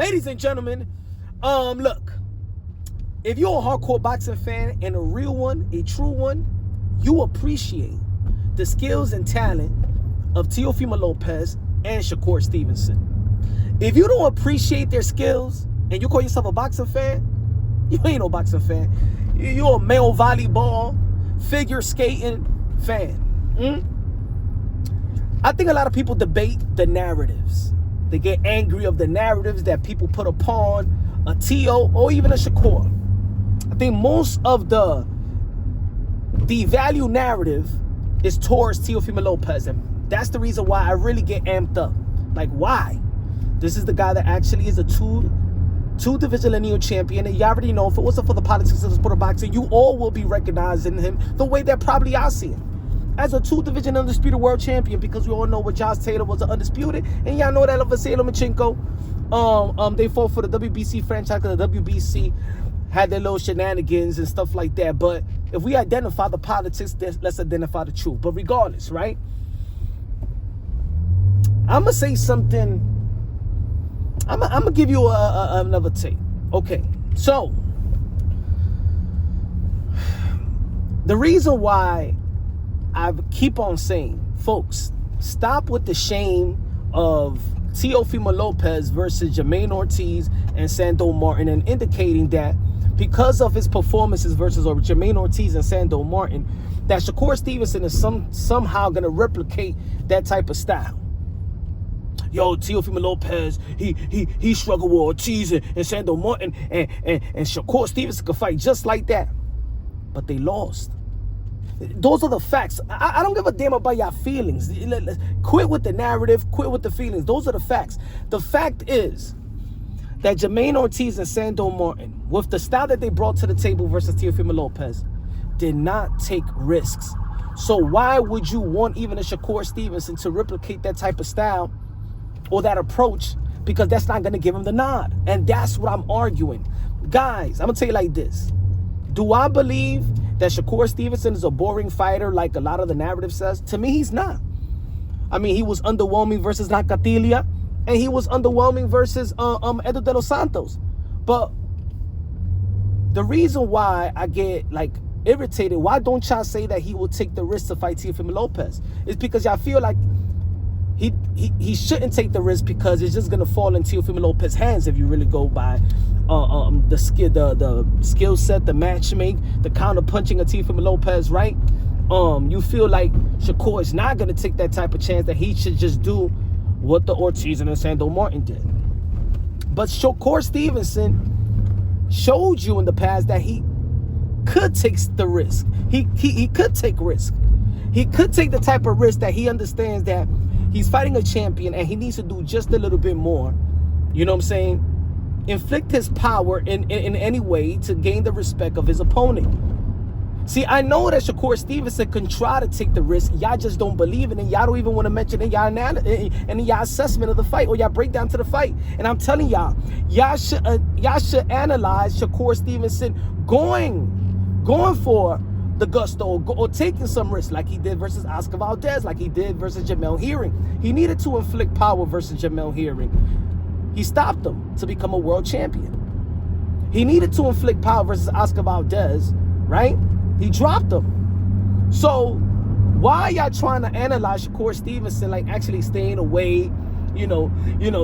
ladies and gentlemen, look, if you're a hardcore boxing fan and a real one, a true one, you appreciate the skills and talent of Teofimo Lopez and Shakur Stevenson. If you don't appreciate their skills and you call yourself a boxing fan, you ain't no boxing fan. You're a male volleyball, figure skating fan. I think a lot of people debate the narratives. They get angry of the narratives that people put upon a Teo or even a Shakur. I think most of the value narrative is towards Teofimo Lopez, and that's the reason why I really get amped up. Like, why? This is the guy that actually is a two-division lineal champion, and you already know if it wasn't for the politics of the sport of boxing, you all will be recognizing him the way that probably I see him. As a two-division undisputed world champion, because we all know what Josh Taylor was an undisputed, and y'all know that Vasily Lomachenko, they fought for the WBC franchise because the WBC had their little shenanigans and stuff like that. But if we identify the politics, let's identify the truth. But regardless, right? I'm gonna say something. I'm gonna give you another take. Okay, so the reason why I keep on saying, folks, stop with the shame of Teofimo Lopez versus Jermaine Ortiz and Sando Martin, and indicating that because of his performances versus Jermaine Ortiz and Sando Martin, that Shakur Stevenson is somehow going to replicate that type of style. Yo, Teofimo Lopez, he struggled with Ortiz and Sando Martin, and Shakur Stevenson could fight just like that. But they lost. Those are the facts. I don't give a damn about your feelings. Quit with the narrative. Quit with the feelings. Those are the facts. The fact is that Jermaine Ortiz and Sando Martin, with the style that they brought to the table versus Teofimo Lopez, did not take risks. So why would you want even a Shakur Stevenson to replicate that type of style or that approach? Because that's not going to give him the nod. And that's what I'm arguing. Guys, I'm going to tell you like this. Do I believe that Shakur Stevenson is a boring fighter like a lot of the narrative says? To me, he's not. I mean, he was underwhelming versus Nakatilia, and he was underwhelming versus Edo de los Santos. But the reason why I get like irritated, why don't y'all say that he will take the risk to fight Teofimo Lopez? Is because y'all feel like he shouldn't take the risk because it's just gonna fall in Teofimo Lopez's hands if you really go by the skill set, the matchmaking, the counter punching of Teofimo Lopez, right? You feel like Shakur is not gonna take that type of chance, that he should just do what the Ortiz and the Sando Martin did. But Shakur Stevenson showed you in the past that he could take the risk. He could take risk. He could take the type of risk that he understands that he's fighting a champion and he needs to do just a little bit more. You know what I'm saying? Inflict his power in any way to gain the respect of his opponent. See, I know that Shakur Stevenson can try to take the risk. Y'all just don't believe it, and y'all don't even want to mention it in y'all assessment of the fight or y'all breakdown to the fight. And I'm telling y'all should analyze Shakur Stevenson going for the gusto or taking some risks like he did versus Oscar Valdez, like he did versus Jamel Herring. He needed to inflict power versus Jamel Herring. He stopped him to become a world champion. He needed to inflict power versus Oscar Valdez, right? He dropped him. So why y'all trying to analyze Shakur Stevenson like actually staying away? You know,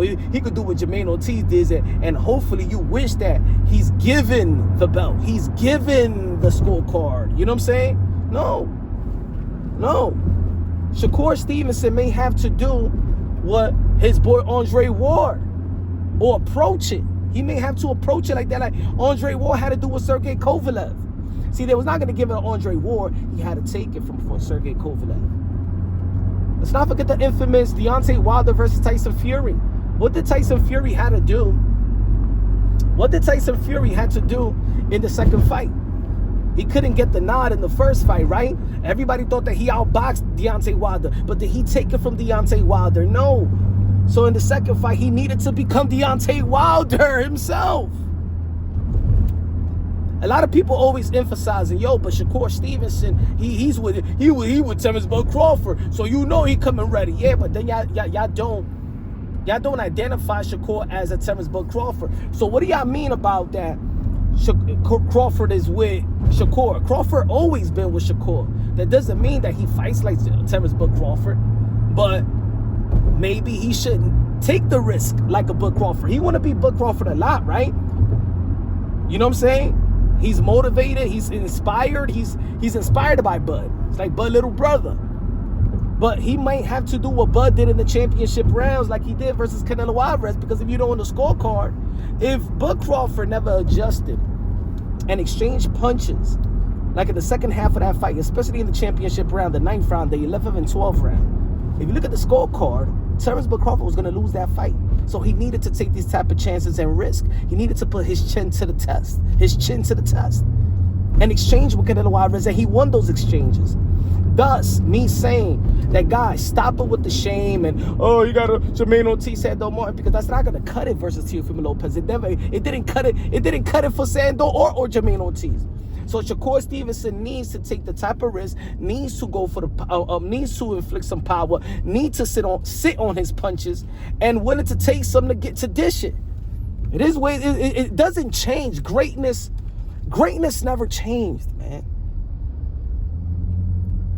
he could do what Jermaine Ortiz did, and hopefully you wish that he's given the belt. He's given the scorecard. You know what I'm saying? No. Shakur Stevenson may have to do what his boy Andre Ward, or approach it. He may have to approach it like that, like Andre Ward had to do with Sergey Kovalev. See, they was not going to give it to Andre Ward. He had to take it from Sergey Kovalev. Let's not forget the infamous Deontay Wilder versus Tyson Fury. What did Tyson Fury had to do? What did Tyson Fury had to do in the second fight? He couldn't get the nod in the first fight, right? Everybody thought that he outboxed Deontay Wilder, but did he take it from Deontay Wilder? No. So in the second fight, he needed to become Deontay Wilder himself. A lot of people always emphasizing, yo, but Shakur Stevenson, he would Terrence Bud Crawford, so you know he coming ready. Yeah, but then y'all don't Y'all don't identify Shakur as a Terrence Bud Crawford. So what do y'all mean about that? Crawford is with Shakur. Crawford always been with Shakur. That doesn't mean that he fights like Terrence Bud Crawford, but maybe he shouldn't take the risk like a Bud Crawford. He want to be Bud Crawford a lot, right? You know what I'm saying? He's motivated. He's inspired. He's inspired by Bud. It's like Bud little brother. But he might have to do what Bud did in the championship rounds like he did versus Canelo Alvarez, because if you know on the scorecard, if Bud Crawford never adjusted and exchanged punches, like in the second half of that fight, especially in the championship round, the 9th round, the 11th and 12th round, if you look at the scorecard, Terrence Bud Crawford was going to lose that fight. So he needed to take these type of chances and risk. He needed to put his chin to the test, and exchange with Canelo Alvarez, and he won those exchanges. Thus, me saying that, guys, stop it with the shame and, oh, you got a Jermaine Ortiz, Sando Martin, because that's not gonna cut it versus Teofimo Lopez. It didn't cut it for Sando or Jermaine Ortiz. So Shakur Stevenson needs to take the type of risk, needs to go for the needs to inflict some power, needs to sit on his punches, and willing to take something to get to dish it. It is way it doesn't change. Greatness never changed, man.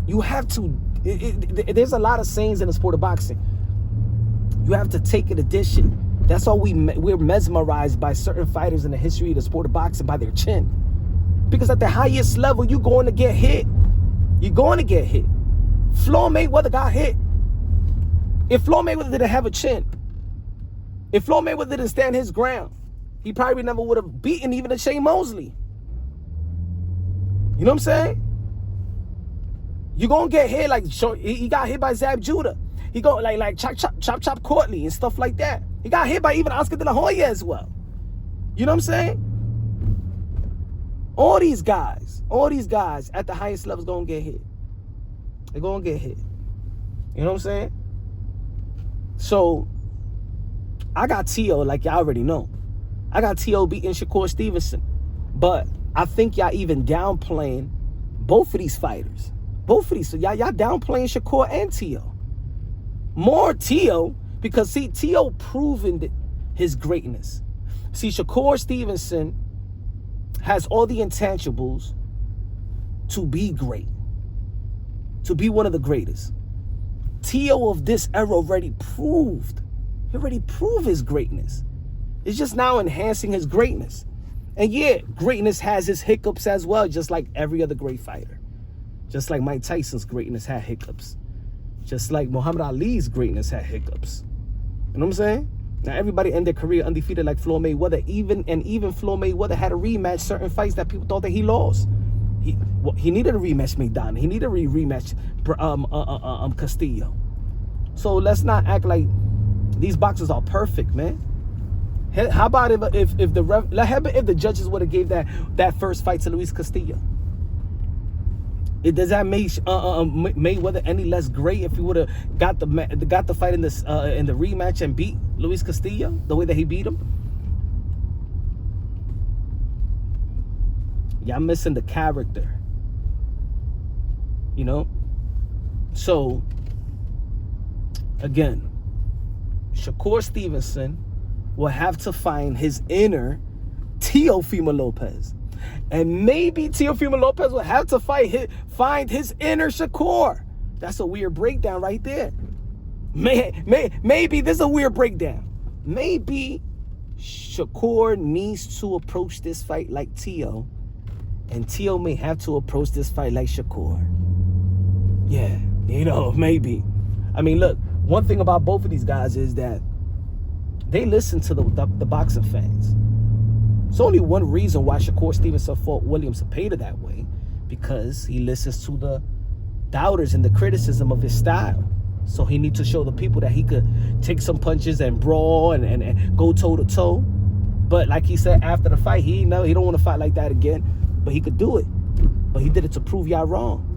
You have to, there's a lot of sayings in the sport of boxing. You have to take it to dish it. That's why we're mesmerized by certain fighters in the history of the sport of boxing, by their chin. Because at the highest level, you're going to get hit. You're going to get hit. Floyd Mayweather got hit. If Floyd Mayweather didn't have a chin, if Floyd Mayweather didn't stand his ground, he probably never would have beaten even a Shane Mosley. You know what I'm saying? You're going to get hit like he got hit by Zab Judah. He go like chop Courtney and stuff like that. He got hit by even Oscar De La Hoya as well. You know what I'm saying? All these guys at the highest levels going to get hit. They're going to get hit. You know what I'm saying? So, I got T.O. like y'all already know. I got T.O. beating Shakur Stevenson. But I think y'all even downplaying both of these fighters. Both of these. So y'all downplaying Shakur and T.O. More T.O. because, see, T.O. proven his greatness. See, Shakur Stevenson has all the intangibles to be great, to be one of the greatest. T.O. of this era already proved his greatness. It's just now enhancing his greatness. And yeah, greatness has its hiccups as well, just like every other great fighter. Just like Mike Tyson's greatness had hiccups. Just like Muhammad Ali's greatness had hiccups. You know what I'm saying? Now, everybody in their career undefeated like Floyd Mayweather. Even Floyd Mayweather had to rematch certain fights that people thought that he lost. He needed a rematch McDonald. He needed a rematch Castillo. So let's not act like these boxers are perfect, man. How about if the judges would have gave that first fight to Luis Castillo? Does that make Mayweather any less great if he would have got the fight in the rematch and beat Luis Castillo the way that he beat him? Y'all missing the character. You know? So, again, Shakur Stevenson will have to find his inner Teofimo Lopez. And maybe Teofimo Lopez will have to find his inner Shakur. That's a weird breakdown right there. Maybe this is a weird breakdown. Maybe Shakur needs to approach this fight like Teo, and Teo may have to approach this fight like Shakur. Yeah, maybe. I mean, look, one thing about both of these guys is that they listen to the boxing fans. It's only one reason why Shakur Stevenson fought William Cepeda that way, because he listens to the doubters and the criticism of his style. So he needs to show the people that he could take some punches and brawl and go toe-to-toe. But like he said after the fight, he don't want to fight like that again. But he could do it. But he did it to prove y'all wrong.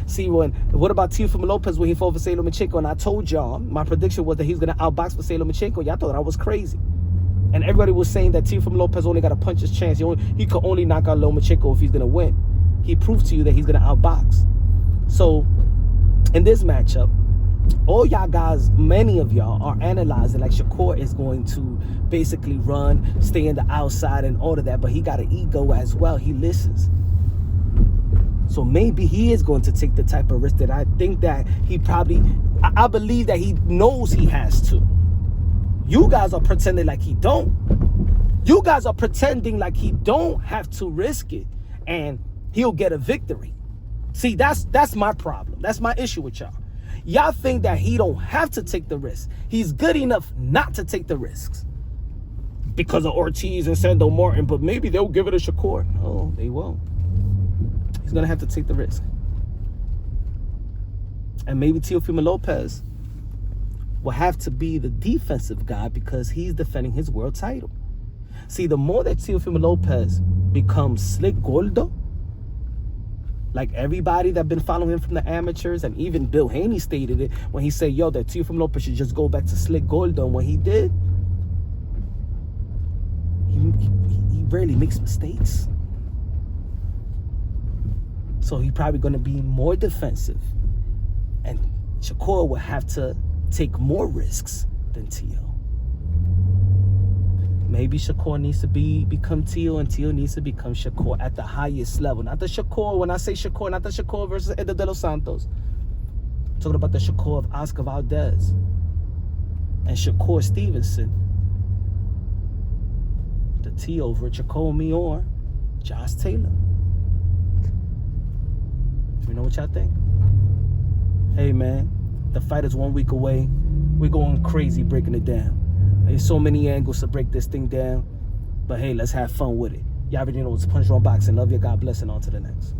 See, what about Teofimo Lopez when he fought Vasily Lomachenko? And I told y'all, my prediction was that he was going to outbox Vasily Lomachenko. Y'all thought I was crazy. And everybody was saying that Teofimo Lopez only got a puncher's chance. He could only knock out Lomachenko if he's going to win. He proved to you that he's going to outbox. So, in this matchup, all y'all guys, many of y'all are analyzing like Shakur is going to basically run, stay in the outside and all of that, but he got an ego as well. He listens. So maybe he is going to take the type of risk that I think that he probably, I believe that he knows he has to. You guys are pretending like he don't. You guys are pretending like he don't have to risk it and he'll get a victory. See, that's my problem. That's my issue with y'all. Y'all think that he don't have to take the risk. He's good enough not to take the risks because of Ortiz and Sando Martin, but maybe they'll give it a Shakur. No, they won't. He's going to have to take the risk. And maybe Teofimo Lopez will have to be the defensive guy because he's defending his world title. See, the more that Teofimo Lopez becomes slick gordo, like everybody that been following him from the amateurs, and even Bill Haney stated it when he said, yo, that Teofimo Lopez should just go back to slick gordo. And when he did, he rarely makes mistakes. So he's probably going to be more defensive. And Shakur will have to take more risks than Teo. Maybe Shakur needs to become Teo, and Teo needs to become Shakur at the highest level. Not the Shakur, when I say Shakur, not the Shakur versus Eder de los Santos. I'm talking about the Shakur of Oscar Valdez and Shakur Stevenson. The Teo over Jacoby or Josh Taylor. You know what y'all think? Hey man, the fight is 1 week away. We're going crazy breaking it down. There's so many angles to break this thing down. But hey, let's have fun with it. Y'all already know it's Punch Wrong Boxing. Love you. God bless, and on to the next.